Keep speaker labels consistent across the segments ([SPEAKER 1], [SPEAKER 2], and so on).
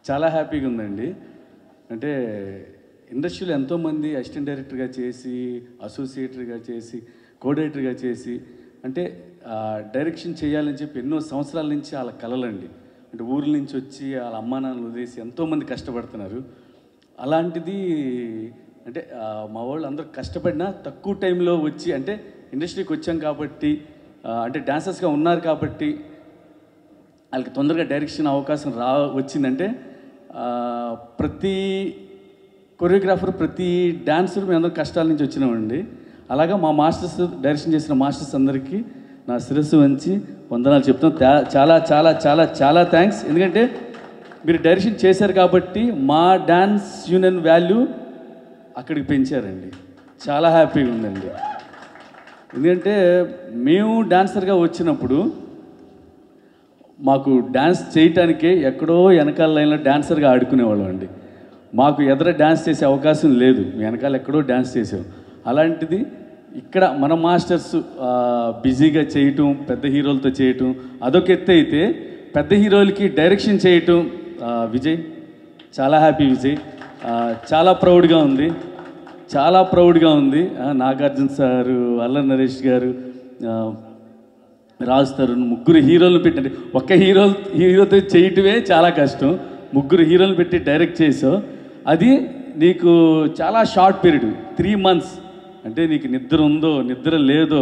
[SPEAKER 1] చాలా హ్యాపీగా ఉందండి. అంటే ఇండస్ట్రీలో ఎంతోమంది అసిస్టెంట్ డైరెక్టర్గా చేసి, అసోసియేటర్గా చేసి, కోడైరెక్టర్గా చేసి, అంటే డైరెక్షన్ చేయాలని చెప్పి ఎన్నో సంవత్సరాల నుంచి వాళ్ళ కలలండి. అంటే ఊర్ల నుంచి వచ్చి వాళ్ళ అమ్మా నాన్నలు వదిలేసి ఎంతోమంది కష్టపడుతున్నారు. అలాంటిది అంటే మా వాళ్ళు అందరూ కష్టపడినా తక్కువ టైంలో వచ్చి, అంటే ఇండస్ట్రీకి వచ్చాం కాబట్టి, అంటే డాన్సర్స్గా ఉన్నారు కాబట్టి వాళ్ళకి తొందరగా డైరెక్షన్ అవకాశం వచ్చిందంటే ప్రతి కొరియోగ్రాఫర్, ప్రతి డాన్సర్ మేము అందరూ కష్టాల నుంచి వచ్చినామండి. అలాగా మా మాస్టర్స్, డైరెక్షన్ చేసిన మాస్టర్స్ అందరికీ నా శిరస్సు వంచి వందనాలు చెప్తాం. చాలా చాలా చాలా చాలా థ్యాంక్స్. ఎందుకంటే మీరు డైరెక్షన్ చేశారు కాబట్టి మా డాన్స్ యూనియన్ వాల్యూ అక్కడికి పెంచారండి. చాలా హ్యాపీగా ఉందండి. ఎందుకంటే మేము డాన్సర్గా వచ్చినప్పుడు మాకు డ్యాన్స్ చేయటానికే ఎక్కడో వెనకాల లైన్లో డాన్సర్గా ఆడుకునేవాళ్ళం అండి. మాకు ఎదుర డ్యాన్స్ చేసే అవకాశం లేదు, వెనకాల ఎక్కడో డ్యాన్స్ చేసాం. అలాంటిది ఇక్కడ మన మాస్టర్స్ బిజీగా చేయటం, పెద్ద హీరోలతో చేయటం అదొక ఎత్తు అయితే, పెద్ద హీరోలకి డైరెక్షన్ చేయటం విజయ్ చాలా హ్యాపీ. విజయ్ చాలా ప్రౌడ్గా ఉంది, చాలా ప్రౌడ్గా ఉంది. నాగార్జున సారు, అల్లరి నరేష్ గారు, రాజ్ తరుణ్, ముగ్గురు హీరోలను పెట్టి, ఒక్క హీరోతో చేయటమే చాలా కష్టం. ముగ్గురు హీరోలు పెట్టి డైరెక్ట్ చేసావు. అది నీకు చాలా షార్ట్ పీరియడ్, 3 months. అంటే నీకు నిద్ర ఉందో నిద్ర లేదో,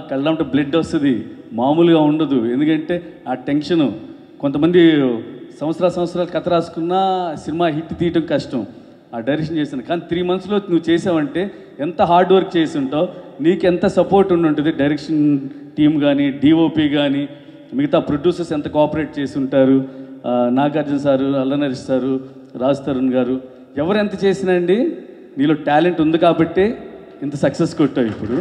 [SPEAKER 1] కళ్ళంటే బ్లడ్ వస్తుంది, మామూలుగా ఉండదు. ఎందుకంటే ఆ టెన్షను. కొంతమంది సంవత్సరాలు కథ రాసుకున్నా సినిమా హిట్ తీయటం కష్టం. ఆ డైరెక్షన్ చేశాను కానీ 3 monthsలో నువ్వు చేసావంటే ఎంత హార్డ్ వర్క్ చేసి ఉంటావు, నీకు ఎంత సపోర్ట్ ఉంటుంది. డైరెక్షన్ టీం కానీ, డిఓపి కానీ, మిగతా ప్రొడ్యూసర్స్ ఎంత కోఆపరేట్ చేసి ఉంటారు. నాగార్జున సారు, అల్లరి నరేష్ సారు, రాజ్ తరుణ్ గారు, ఎవరు ఎంత చేసినా అండి నీలో టాలెంట్ ఉంది కాబట్టి ఇంత సక్సెస్ కొట్టావు. ఇప్పుడు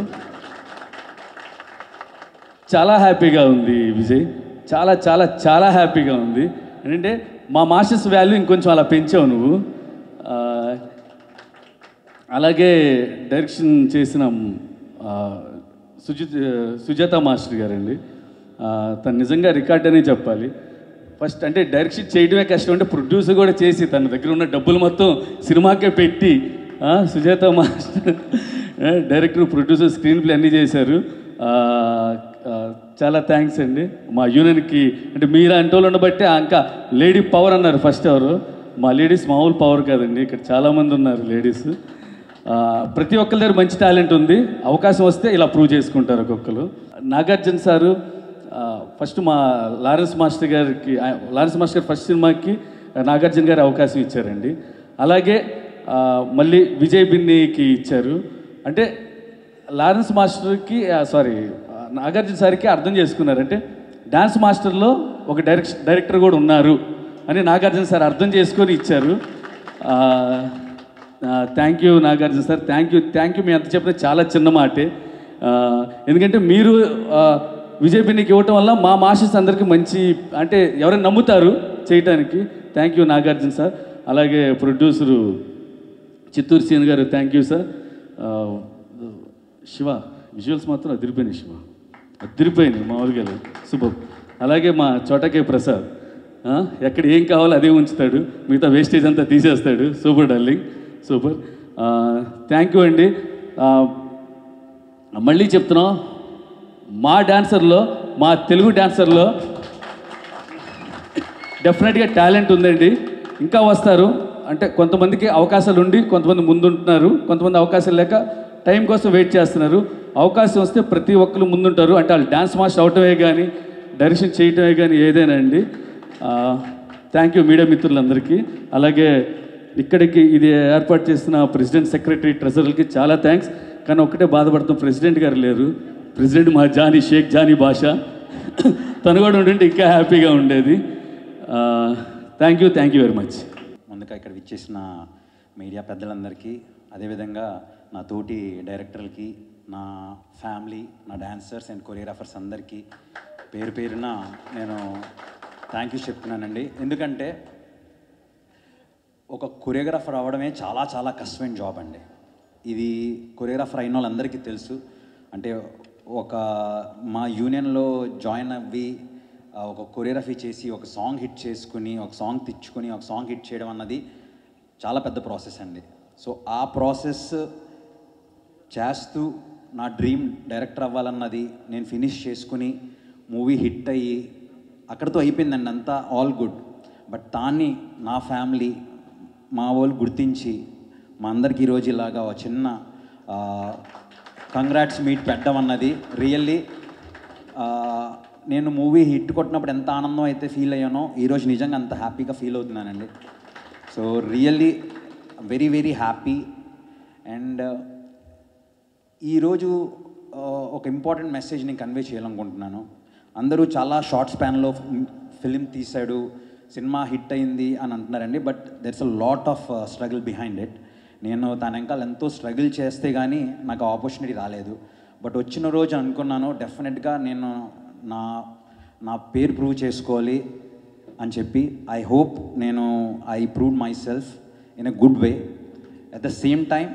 [SPEAKER 1] చాలా హ్యాపీగా ఉంది విజయ్, చాలా చాలా చాలా హ్యాపీగా ఉంది. ఏంటంటే మా మాస్టర్స్ వాల్యూ ఇంకొంచెం అలా పెంచావు నువ్వు. అలాగే డైరెక్షన్ చేసిన సుజాత మాస్టర్ గారండి, తను నిజంగా రికార్డ్ అనే చెప్పాలి. ఫస్ట్ అంటే డైరెక్షన్ చేయడమే కష్టం, అంటే ప్రొడ్యూసర్ కూడా చేసి తన దగ్గర ఉన్న డబ్బులు మొత్తం సినిమాకే పెట్టి, Sujatha master director, producer, screen play అన్నీ చేశారు. చాలా థ్యాంక్స్ అండి మా యూనియన్కి. అంటే మీరు అంటే వాళ్ళు ఉండబట్టే ఇంకా లేడీ పవర్ అన్నారు ఫస్ట్. ఎవరు మా లేడీస్ మామూలు పవర్ కాదండి, ఇక్కడ చాలామంది ఉన్నారు లేడీస్. ప్రతి ఒక్కరి దగ్గర మంచి టాలెంట్ ఉంది, అవకాశం వస్తే ఇలా ప్రూవ్ చేసుకుంటారు ఒక్కొక్కరు. నాగార్జున సారు ఫస్ట్ మా లారెన్స్ మాస్టర్ గారు ఫస్ట్ సినిమాకి నాగార్జున గారు అవకాశం ఇచ్చారండి. అలాగే మళ్ళీ విజయ్ బిన్నీకి ఇచ్చారు. అంటే లారెన్స్ మాస్టర్కి నాగార్జున సార్కి అర్థం చేసుకున్నారు, అంటే డాన్స్ మాస్టర్లో ఒక డైరెక్టర్ కూడా ఉన్నారు అని నాగార్జున సార్ అర్థం చేసుకొని ఇచ్చారు. Thank you Nagarjuna sir, thank you. మీ అంత చెప్పిన చాలా చిన్న మాటే. ఎందుకంటే మీరు విజయ్ బిన్నీకి ఇవ్వటం వల్ల మా మాస్టర్స్ అందరికీ మంచి, అంటే ఎవరైనా నమ్ముతారు చేయటానికి. Thank you Nagarjuna sir. అలాగే ప్రొడ్యూసరు చిత్తూరు సీన్ గారు, thank you sir. Shiva visuals మాత్రం అదిరిపోయినాయి, శివ అదిరిపోయినాయి, మామూలుగా సూపర్. అలాగే మా చోటకే ప్రసాద్, ఎక్కడ ఏం కావాలో అదే ఉంచుతాడు, మిగతా వేస్టేజ్ అంతా తీసేస్తాడు. Super darling, super. Thank you అండి. మళ్ళీ చెప్తున్నాం, మా డాన్సర్లో, మా తెలుగు డాన్సర్లో డెఫినెట్గా టాలెంట్ ఉందండి, ఇంకా వస్తారు. అంటే కొంతమందికి అవకాశాలు ఉండి కొంతమంది ముందుంటున్నారు, కొంతమంది అవకాశాలు లేక టైం కోసం వెయిట్ చేస్తున్నారు. అవకాశం వస్తే ప్రతి ఒక్కరు ముందుంటారు. అంటే వాళ్ళు డాన్స్ మాస్టర్ అవటమే కానీ, డైరెక్షన్ చేయటమే కానీ ఏదైనా అండి. థ్యాంక్ యూ మీడియా మిత్రులందరికీ. అలాగే ఇక్కడికి ఇది ఏర్పాటు చేసిన ప్రెసిడెంట్, సెక్రటరీ, ట్రెజరర్కి చాలా థ్యాంక్స్. కానీ ఒక్కటే బాధపడుతాం, ప్రెసిడెంట్ గారు లేరు. ప్రెసిడెంట్ మా షేక్ జానీ బాషా, తను కూడా ఉండింటే ఇంకా హ్యాపీగా ఉండేది. Thank you very much.
[SPEAKER 2] ముందుగా ఇక్కడ విచ్చేసిన మీడియా పెద్దలందరికీ, అదేవిధంగా నా తోటి డైరెక్టర్లకి, నా ఫ్యామిలీ, నా డాన్సర్స్ అండ్ కొరియోగ్రాఫర్స్ అందరికీ పేరు పేరున నేను థ్యాంక్ యూ చెప్తున్నానండి. ఎందుకంటే ఒక కొరియోగ్రాఫర్ అవ్వడమే చాలా చాలా కష్టమైన జాబ్ అండి. ఇది కొరియోగ్రాఫర్ అయిన వాళ్ళందరికీ తెలుసు. అంటే ఒక మా యూనియన్లో జాయిన్ అవ్వి ఒక కొరియోగ్రఫీ చేసి ఒక సాంగ్ హిట్ చేసుకుని ఒక సాంగ్ తెచ్చుకొని ఒక సాంగ్ హిట్ చేయడం అన్నది చాలా పెద్ద ప్రాసెస్ అండి. సో ఆ ప్రాసెస్ చేస్తూ నా డ్రీమ్ డైరెక్టర్ అవ్వాలన్నది నేను ఫినిష్ చేసుకుని మూవీ హిట్ అయ్యి అక్కడితో అయిపోయిందండి, అంతా ఆల్ గుడ్. బట్ దాన్ని నా ఫ్యామిలీ మా వాళ్ళు గుర్తించి మా అందరికీ ఈరోజు ఇలాగా ఒక చిన్న కంగ్రాట్స్ మీట్ పెట్టడం అన్నది రియల్లీ నేను మూవీ హిట్ కొట్టినప్పుడు ఎంత ఆనందం అయితే ఫీల్ అయ్యానో ఈరోజు నిజంగా అంత హ్యాపీగా ఫీల్ అవుతున్నానండి. So really very very happy. And ఈరోజు ఒక ఇంపార్టెంట్ మెసేజ్ నేను కన్వే చేయాలనుకుంటున్నాను. అందరూ చాలా షార్ట్ స్పాన్లో ఫిలిం తీశాడు, సినిమా హిట్ అయింది అని అంటున్నారండి. But there's a lot of struggle behind it. నేను తన వెనకాల ఎంతో స్ట్రగుల్ చేస్తే కానీ నాకు ఆపర్చునిటీ రాలేదు. బట్ వచ్చిన రోజు అనుకున్నాను డెఫినెట్గా నేను నా పేరు ప్రూవ్ చేసుకోవాలి అని చెప్పి. ఐ హోప్ నేను I prove my self in a good way. At the same time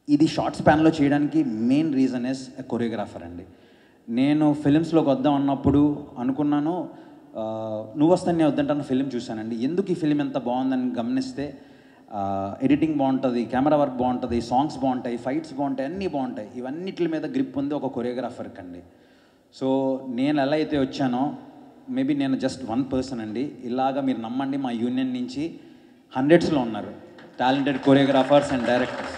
[SPEAKER 2] ఇది షార్ట్ స్పాన్లో చేయడానికి main reason is a choreographer అండి. నేను ఫిలిమ్స్లోకి వద్దాం అన్నప్పుడు అనుకున్నాను, నువ్వు వస్తానే వద్దంటాను ఫిలిం చూశానండి. ఎందుకు ఈ ఫిలిం ఎంత బాగుందని గమనిస్తే ఎడిటింగ్ బాగుంటుంది, కెమెరా వర్క్ బాగుంటుంది, సాంగ్స్ బాగుంటాయి, ఫైట్స్ బాగుంటాయి, అన్నీ బాగుంటాయి. ఇవన్నిటి మీద గ్రిప్ ఉంది ఒక కొరియోగ్రాఫర్కి అండి. సో నేను ఎలా అయితే వచ్చానో మేబీ నేను జస్ట్ వన్ పర్సన్ అండి. ఇలాగా మీరు నమ్మండి, మా యూనియన్ నుంచి హండ్రెడ్స్లో ఉన్నారు talented choreographers and directors.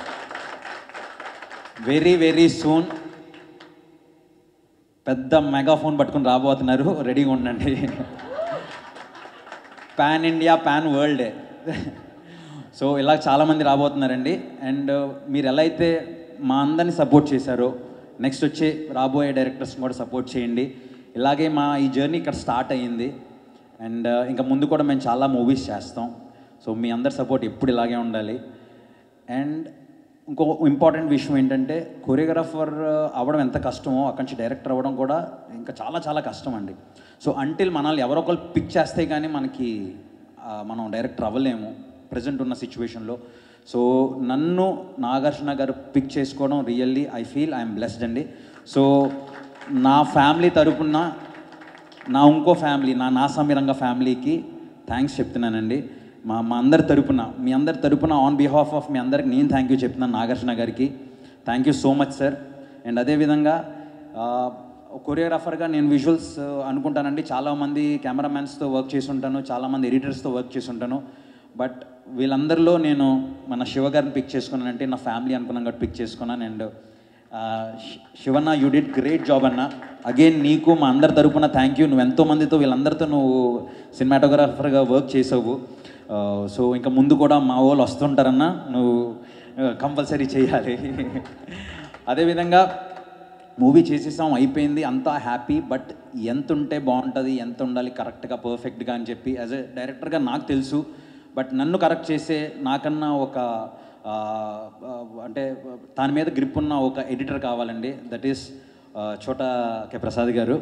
[SPEAKER 2] Very very soon పెద్ద మెగాఫోన్ పట్టుకుని రాబోతున్నారు, రెడీగా ఉండండి. పాన్ ఇండియా పాన్ వరల్డే. సో ఇలా చాలామంది రాబోతున్నారండి. అండ్ మీరు ఎలా అయితే మా అందరినీ సపోర్ట్ చేశారో నెక్స్ట్ వచ్చే రాబోయే డైరెక్టర్స్ని కూడా సపోర్ట్ చేయండి. ఇలాగే మా ఈ జర్నీ ఇక్కడ స్టార్ట్ అయ్యింది. అండ్ ఇంకా ముందు కూడా మేము చాలా మూవీస్ చేస్తాం. సో మీ అందరి సపోర్ట్ ఎప్పుడు ఇలాగే ఉండాలి. అండ్ ఇంకో ఇంపార్టెంట్ విషయం ఏంటంటే కొరియోగ్రాఫర్ అవ్వడం ఎంత కష్టమో అక్కడి నుంచి డైరెక్టర్ అవ్వడం కూడా ఇంకా చాలా చాలా కష్టం అండి. సో అంటిల్ మనల్ని ఎవరో ఒకరు పిక్ చేస్తే కానీ మనం డైరెక్టర్ అవ్వలేము ప్రజెంట్ ఉన్న సిచ్యువేషన్లో. సో నన్ను నాగార్జున గారు పిక్ చేసుకోవడం really I feel I'm blessed అండి. సో నా ఫ్యామిలీ తరపున నా ఇంకో ఫ్యామిలీ నా సమీరంగ ఫ్యామిలీకి థ్యాంక్స్ చెప్తున్నానండి. మా అందరి తరపున మీ అందరి తరపున ఆన్ బిహాఫ్ ఆఫ్ మీ అందరికి నేను థ్యాంక్ యూ చెప్తున్నాను నాగార్జున గారికి. Thank you so much sir. And అదేవిధంగా కొరియోగ్రాఫర్గా నేను విజువల్స్ అనుకుంటానండి, చాలామంది కెమెరామ్యాన్స్తో వర్క్ చేసి ఉంటాను, చాలామంది ఎడిటర్స్తో వర్క్ చేసి ఉంటాను. బట్ వీళ్ళందరిలో నేను మన శివ గారిని పిక్ చేసుకున్నానంటే నా ఫ్యామిలీ అనుకున్నాను కాబట్టి పిక్ చేసుకున్నాను. And Shivanna you did great job అన్న. అగైన్ నీకు మా అందరి తరపున థ్యాంక్ యూ. నువ్వు ఎంతోమందితో వీళ్ళందరితో నువ్వు సినిమాటోగ్రాఫర్గా వర్క్ చేసావు. సో ఇంకా ముందు కూడా మా వాళ్ళు వస్తుంటారన్నా, నువ్వు కంపల్సరీ చేయాలి. అదేవిధంగా మూవీ చేసేసాం, అయిపోయింది, అంతా హ్యాపీ. బట్ ఎంత ఉంటే బాగుంటుంది, ఎంత ఉండాలి కరెక్ట్గా పర్ఫెక్ట్గా అని చెప్పి యాజ్ ఎ డైరెక్టర్గా నాకు తెలుసు. బట్ నన్ను కరెక్ట్ చేసే నాకన్నా ఒక అంటే దాని మీద గ్రిప్ ఉన్న ఒక ఎడిటర్ కావాలండి. దట్ ఈస్ చోటా కే ప్రసాద్ గారు.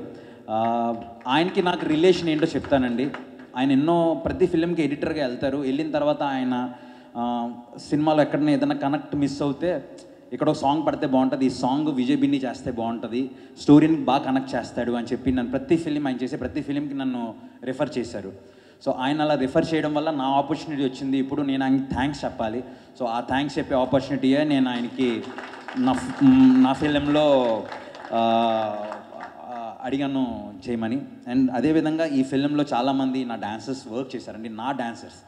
[SPEAKER 2] ఆయనకి నాకు రిలేషన్ ఏంటో చెప్తానండి. ఆయన ప్రతి ఫిలింకి ఎడిటర్గా వెళ్తారు. వెళ్ళిన తర్వాత ఆయన సినిమాలో ఎక్కడైనా ఏదైనా కనెక్ట్ మిస్ అవుతే ఇక్కడ ఒక సాంగ్ పడితే బాగుంటుంది, ఈ సాంగ్ విజయ్ బిన్ని చేస్తే బాగుంటుంది, స్టోరీని బాగా కనెక్ట్ చేస్తాడు అని చెప్పి నన్ను ప్రతి ఫిలిం ఆయన చేసే ప్రతి ఫిలింకి నన్ను రిఫర్ చేశారు. సో ఆయన అలా రిఫర్ చేయడం వల్ల నా ఆపర్చునిటీ వచ్చింది. ఇప్పుడు నేను ఆయనకి థ్యాంక్స్ చెప్పాలి. సో ఆ థ్యాంక్స్ చెప్పే ఆపర్చునిటీయే నేను ఆయనకి నా ఫిలింలో అడిగాను చేయమని. అండ్ అదేవిధంగా ఈ ఫిలింలో చాలామంది నా డాన్సర్స్ వర్క్ చేశారండి. నా డాన్సర్స్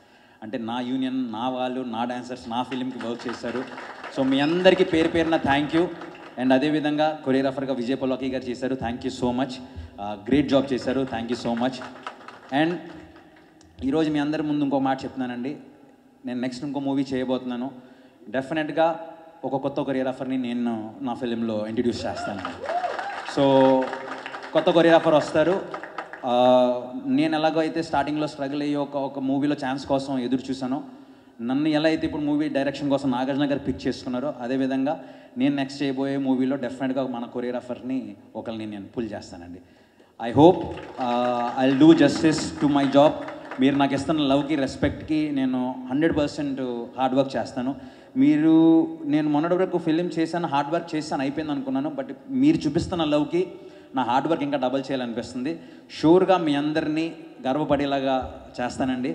[SPEAKER 2] అంటే నా యూనియన్, నా వాళ్ళు, నా డాన్సర్స్ నా ఫిలింకి వర్క్ చేశారు. సో మీ అందరికీ పేరు పేరున థ్యాంక్ యూ. అండ్ అదేవిధంగా కొరియోగ్రాఫర్గా విజయ్ పొలాకి గారు చేశారు. Thank you so much. Great job చేశారు. Thank you so much. And ఈరోజు మీ అందరి ముందు ఇంకో మాట చెప్తున్నానండి. నేను నెక్స్ట్ ఇంకో మూవీ చేయబోతున్నాను. డెఫినెట్గా ఒక కొత్త కొరియోగ్రాఫర్ని నేను నా ఫిలింలో ఇంట్రడ్యూస్ చేస్తాను. సో కొత్త కొరియోగ్రాఫర్ వస్తారు. నేను ఎలాగో అయితే స్టార్టింగ్లో స్ట్రగుల్ అయ్యి ఒక మూవీలో ఛాన్స్ కోసం ఎదురు చూశానో, నన్ను ఎలా అయితే ఇప్పుడు మూవీ డైరెక్షన్ కోసం నాగార్జున గారు పిక్ చేసుకున్నారో, అదేవిధంగా నేను నెక్స్ట్ చేయబోయే మూవీలో డెఫినెట్గా మన కొరియోగ్రాఫర్ని ఒకరిని నేను పుల్ చేస్తానండి. I hope I will do justice to my job. మీరు నాకు ఇస్తున్న లవ్కి, రెస్పెక్ట్కి నేను 100% హార్డ్ వర్క్ చేస్తాను. నేను మొన్నటి వరకు ఫిలిం చేశాను, హార్డ్ వర్క్ చేశాను, అయిపోయింది అనుకున్నాను. బట్ మీరు చూపిస్తున్న లవ్కి నా హార్డ్ వర్క్ ఇంకా డబల్ చేయాలనిపిస్తుంది. షూర్గా మీ అందరినీ గర్వపడేలాగా చేస్తానండి.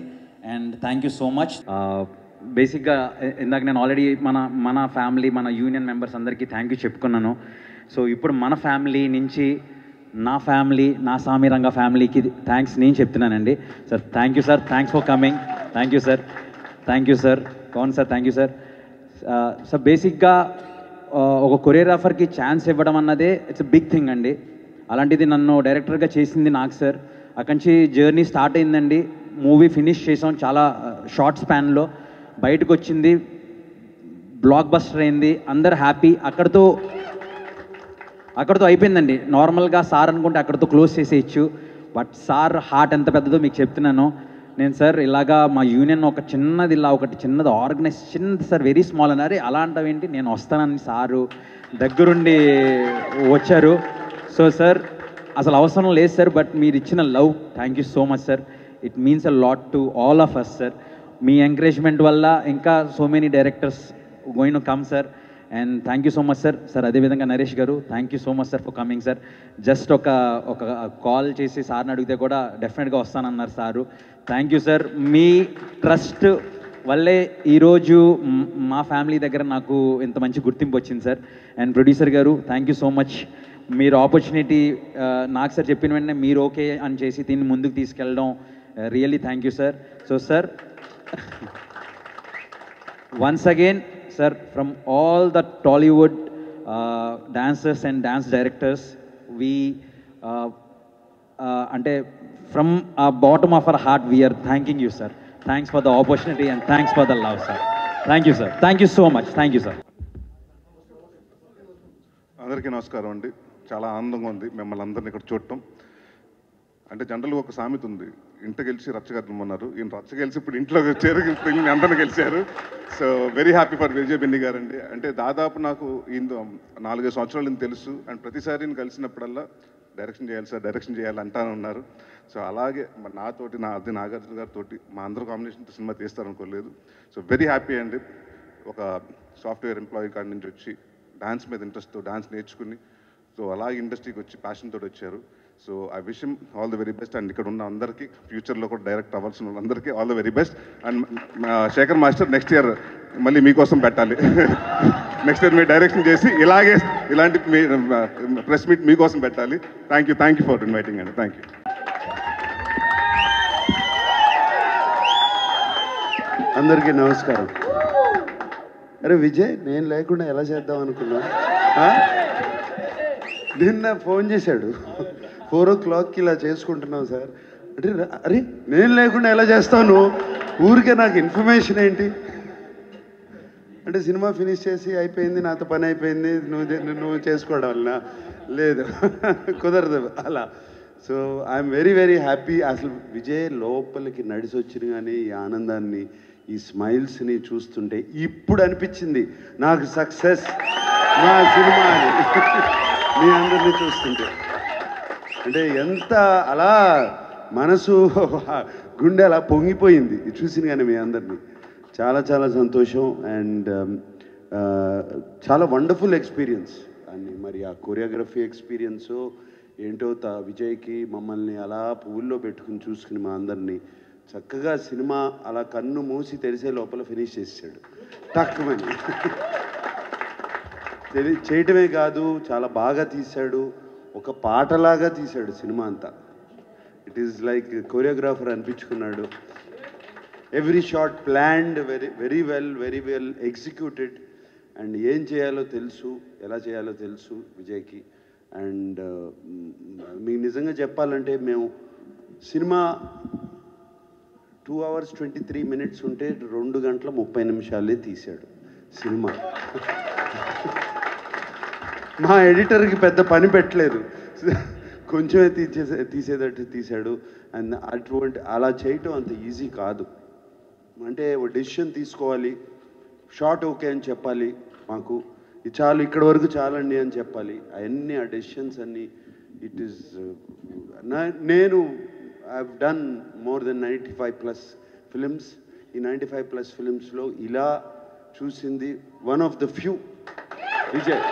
[SPEAKER 2] And thank you so much. బేసిక్గా ఇందాక నేను ఆల్రెడీ మన ఫ్యామిలీ, మన యూనియన్ మెంబర్స్ అందరికీ థ్యాంక్ యూ చెప్పుకున్నాను. సో ఇప్పుడు మన ఫ్యామిలీ నుంచి నా ఫ్యామిలీ, నా సామిరంగ ఫ్యామిలీకి థ్యాంక్స్ నేను చెప్తున్నానండి. Sir thank you sir, thanks for coming. Thank you sir, thank you sir. కౌన్ sir, thank you sir. Sir బేసిక్గా ఒక కొరియోగ్రాఫర్కి ఛాన్స్ ఇవ్వడం అన్నదే ఇట్స్ బిగ్ థింగ్ అండి. అలాంటిది నన్ను డైరెక్టర్గా చేసింది నాకు సార్. అక్కడి నుంచి జర్నీ స్టార్ట్ అయిందండి. మూవీ ఫినిష్ చేసాం చాలా షార్ట్ స్పాన్లో. బయటకు వచ్చింది, బ్లాక్ బస్టర్ అయింది, అందరు హ్యాపీ. అక్కడితో అయిపోయిందండి. నార్మల్గా సార్ అనుకుంటే అక్కడితో క్లోజ్ చేసేయచ్చు. బట్ సార్ హార్ట్ ఎంత పెద్దదో మీకు చెప్తున్నాను నేను. సార్ ఇలాగా మా యూనియన్ ఒక చిన్నది, ఇలా ఒకటి చిన్నది ఆర్గనైజ్, చిన్నది సార్, వెరీ స్మాల్ అన్నారు. అలాంటివేంటి, నేను వస్తానని సారు దగ్గరుండి వచ్చారు. సో సార్ అసలు అవసరం లేదు సార్, బట్ మీరు ఇచ్చిన love, thank you so much sir. It means a lot to all of us sir. మీ ఎంకరేజ్మెంట్ వల్ల ఇంకా so many directors going to come sir. And thank you so much sir. Sir అదేవిధంగా నరేష్ గారు, thank you so much sir for coming sir. Just ఒక call చేసి సార్ని అడిగితే కూడా డెఫినెట్గా వస్తానన్నారు సారు. Thank you sir. మీ ట్రస్ట్ వల్లే ఈరోజు మా ఫ్యామిలీ దగ్గర నాకు ఇంత మంచి గుర్తింపు వచ్చింది సార్. అండ్ ప్రొడ్యూసర్ గారు, థ్యాంక్ యూ సో మచ్. మీరు ఆపర్చునిటీ నాకు సార్ చెప్పిన వెంటనే మీరు ఓకే అని చేసి దీన్ని ముందుకు తీసుకెళ్ళడం really thank you sir. So sir once again sir, from all the Tollywood dancers and dance directors, we ante from our bottom of our heart we are thanking you sir. Thanks for the opportunity and thanks for the love sir. Thank you sir, thank you so much, thank you sir.
[SPEAKER 3] అందరికీ నమస్కారం అండి. చాలా ఆనందంగా ఉంది మిమ్మల్ని అందరిని ఇక్కడ చూడటం. అంటే జనరల్గా ఒక సామెత ఉంది, ఇంట గెలిచి రచ్చగట్టమన్నారు. ఈయన రచ్చ గెలిచి ఇప్పుడు ఇంట్లో చేరు అందరిని గెలిచారు. So very happy for Vijay Binny గారు అండి. అంటే దాదాపు నాకు ఈయన 4-5 సంవత్సరాలు ఈయన తెలుసు. అండ్ ప్రతిసారి ఈయన కలిసినప్పుడల్లా డైరెక్షన్ చేయాలి సార్, డైరెక్షన్ చేయాలి అంటానే ఉన్నారు. సో అలాగే నాతోటి నాగార్జున గారితో మా అందరూ కాంబినేషన్తో సినిమా తీస్తారనుకోలేదు. సో వెరీ హ్యాపీ అండి. ఒక సాఫ్ట్వేర్ ఎంప్లాయీ కాడి నుంచి వచ్చి డాన్స్ మీద ఇంట్రెస్ట్తో డాన్స్ నేర్చుకుని సో అలాగే ఇండస్ట్రీకి వచ్చి ప్యాషన్ తోటి వచ్చారు. So I wish him all the very best. And ఇక్కడ ఉన్న అందరికీ, ఫ్యూచర్లో కూడా డైరెక్ట్ అవ్వాల్సిన వాళ్ళందరికీ all the very best. And Shekhar master next year మళ్ళీ మీకోసం పెట్టాలి. నెక్స్ట్ ఇయర్ మీరు డైరెక్షన్ చేసి ఇలాంటి ప్రెస్ మీట్ మీకోసం పెట్టాలి. థ్యాంక్ యూ ఫర్ ఇన్వైటింగ్ అండి. Thank you.
[SPEAKER 4] అందరికీ నమస్కారం. అరే విజయ్, నేను లేకుండా ఎలా చేద్దాం అనుకున్నా? నిన్న ఫోన్ చేశాడు, 4 o'clockకి ఇలా చేసుకుంటున్నావు సార్ అంటే. అరే నేను లేకుండా ఎలా చేస్తాను, ఊరికే నాకు ఇన్ఫర్మేషన్ ఏంటి అంటే, సినిమా ఫినిష్ చేసి అయిపోయింది, నాతో పని అయిపోయింది, నువ్వు చేసుకోవడం వల్ల లేదు, కుదరదు అలా. So I'm very very happy. అసలు విజయ్ లోపలికి నడిచి వచ్చిన కానీ ఈ ఆనందాన్ని, ఈ స్మైల్స్ని చూస్తుంటే ఇప్పుడు అనిపించింది నాకు సక్సెస్ నా సినిమా అని. మీ అందరినీ చూస్తుంటే అంటే ఎంత అలా మనసు, గుండె అలా పొంగిపోయింది చూసిన కానీ మీ అందరినీ. చాలా చాలా సంతోషం. అండ్ చాలా వండర్ఫుల్ ఎక్స్పీరియన్స్. అని మరి ఆ కొరియోగ్రఫీ ఎక్స్పీరియన్స్ ఏంటో విజయ్కి మమ్మల్ని అలా పువ్వుల్లో పెట్టుకుని చూసుకుని మా అందరినీ చక్కగా సినిమా అలా కన్ను మూసి తెరిసే లోపల ఫినిష్ చేసాడు టక్కుమని. చేయటమే కాదు, చాలా బాగా తీశాడు, ఒక పాటలాగా తీశాడు సినిమా అంతా. ఇట్ ఈస్ లైక్ కొరియోగ్రాఫర్ అనిపించుకున్నాడు. Every shot planned, very well executed. And ఏం చేయాలో తెలుసు, ఎలా చేయాలో తెలుసు విజయ్కి. అండ్ మీకు నిజంగా చెప్పాలంటే మేము సినిమా 2 hours 23 minutes ఉంటే 2 గంటల 30 నిమిషాలే తీశాడు సినిమా. మా ఎడిటర్కి పెద్ద పని పెట్టలేదు, కొంచెమే తీసేటట్టు తీశాడు. అండ్ అలా చేయటం అంత ఈజీ కాదు. అంటే ఒక డెసిషన్ తీసుకోవాలి, షార్ట్ ఓకే అని చెప్పాలి, మాకు ఇది చాలు, ఇక్కడ వరకు చాలండి అని చెప్పాలి. అవన్నీ ఆ డెసిషన్స్ అన్నీ ఇట్ ఈస్ నేను I've done more than 95+ films. ఈ 95+ ఫిలిమ్స్లో ఇలా చూసింది one of the few Vijay.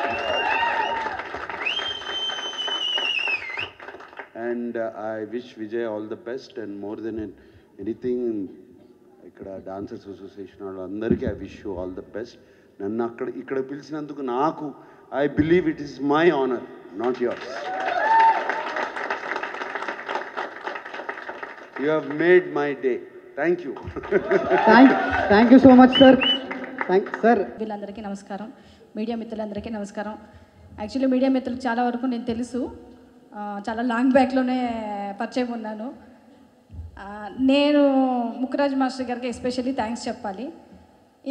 [SPEAKER 4] And I wish Vijay all the best and more than anything ఇక్కడ డాన్సర్స్ అసోసియేషన్ వాళ్ళందరికీ I wish you all the best. నన్ను ఇక్కడ పిలిచినందుకు నాకు I believe it is my honour, not yours. You have made my day. Thank you.
[SPEAKER 5] Thank you so much sir. Sir
[SPEAKER 6] వీళ్ళందరికీ నమస్కారం, media మిత్రులందరికీ నమస్కారం. Actually media మిత్రులకు చాలా వరకు నేను తెలుసు, చాలా లాంగ్ బ్యాక్లోనే పరిచయం ఉన్నాను. నేను ముక్కరాజ్ మాస్టర్ గారికి ఎస్పెషల్లీ థ్యాంక్స్ చెప్పాలి.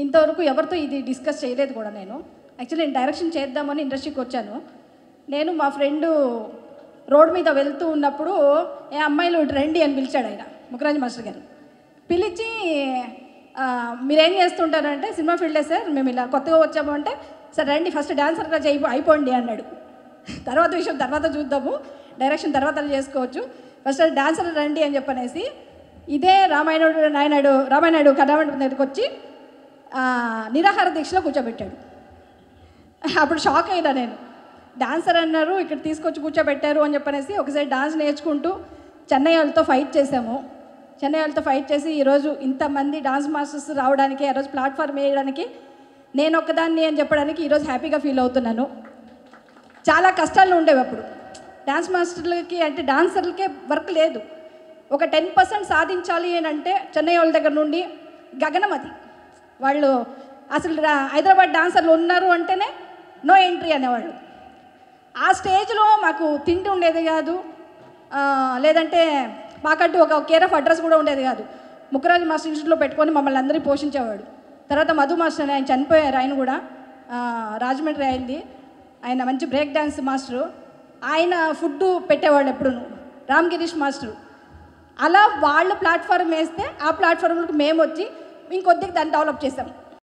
[SPEAKER 6] ఇంతవరకు ఎవరితో ఇది డిస్కస్ చేయలేదు కూడా. నేను యాక్చువల్లీ నేను డైరెక్షన్ చేద్దామని ఇండస్ట్రీకి వచ్చాను. నేను మా ఫ్రెండు రోడ్ మీద వెళ్తూ ఉన్నప్పుడు ఏ అమ్మాయిలు ఇటు రండి అని పిలిచాడు ఆయన, ముక్కరాజ్ మాస్టర్ గారు. పిలిచి మీరేం చేస్తుంటారంటే సినిమా ఫీల్డే సార్, మేము ఇలా కొత్తగా వచ్చాము అంటే, సార్ రండి ఫస్ట్ డాన్సర్గా అయిపోండి అన్నాడు. తర్వాత విషయం తర్వాత చూద్దాము, డైరెక్షన్ తర్వాత చేసుకోవచ్చు, ఫస్ట్ డాన్సర్ రండి అని చెప్పనేసి ఇదే రామాయణుడు కథామండపం దగ్గరికి వచ్చి నిరాహార దీక్షలో కూర్చోబెట్టాడు. అప్పుడు షాక్ అయినా నేను, డాన్సర్ అన్నారు ఇక్కడ తీసుకొచ్చి కూర్చోబెట్టారు అని చెప్పనేసి ఒకసారి డాన్స్ నేర్చుకుంటూ చెన్నై వాళ్ళతో ఫైట్ చేసాము. చెన్నై వాళ్ళతో ఫైట్ చేసి ఈరోజు ఇంతమంది డాన్స్ మాస్టర్స్ రావడానికి, ఆ రోజు ప్లాట్ఫామ్ వేయడానికి నేను ఒక్కదాన్ని అని చెప్పడానికి ఈరోజు హ్యాపీగా ఫీల్ అవుతున్నాను. చాలా కష్టాలు ఉండేవి అప్పుడు డాన్స్ మాస్టర్లకి, అంటే డాన్సర్లకే వర్క్ లేదు. ఒక 10% సాధించాలి అని అంటే చెన్నై వాళ్ళ దగ్గర నుండి గగనం అది. వాళ్ళు అసలు హైదరాబాద్ డాన్సర్లు ఉన్నారు అంటేనే నో ఎంట్రీ అనేవాళ్ళు. ఆ స్టేజ్లో మాకు తిండి ఉండేది కాదు, లేదంటే మాకంటూ ఒక కేర్ ఆఫ్ అడ్రస్ కూడా ఉండేది కాదు. ముక్కరాజ్ మాస్టర్ ఇన్స్టిట్యూట్లో పెట్టుకొని మమ్మల్ని అందరినీ పోషించేవాడు. తర్వాత మధు మాస్టర్ ఆయన చనిపోయారు, ఆయన కూడా రాజమండ్రి అయింది. ఆయన మంచి బ్రేక్ డ్యాన్స్ మాస్టరు, ఆయన ఫుడ్ పెట్టేవాళ్ళు ఎప్పుడు, రామ్ గిరీష్ మాస్టరు. అలా వాళ్ళు ప్లాట్ఫామ్ వేస్తే ఆ ప్లాట్ఫామ్లకు మేము వచ్చి ఇంకొద్దిగా దాన్ని డెవలప్ చేసాం.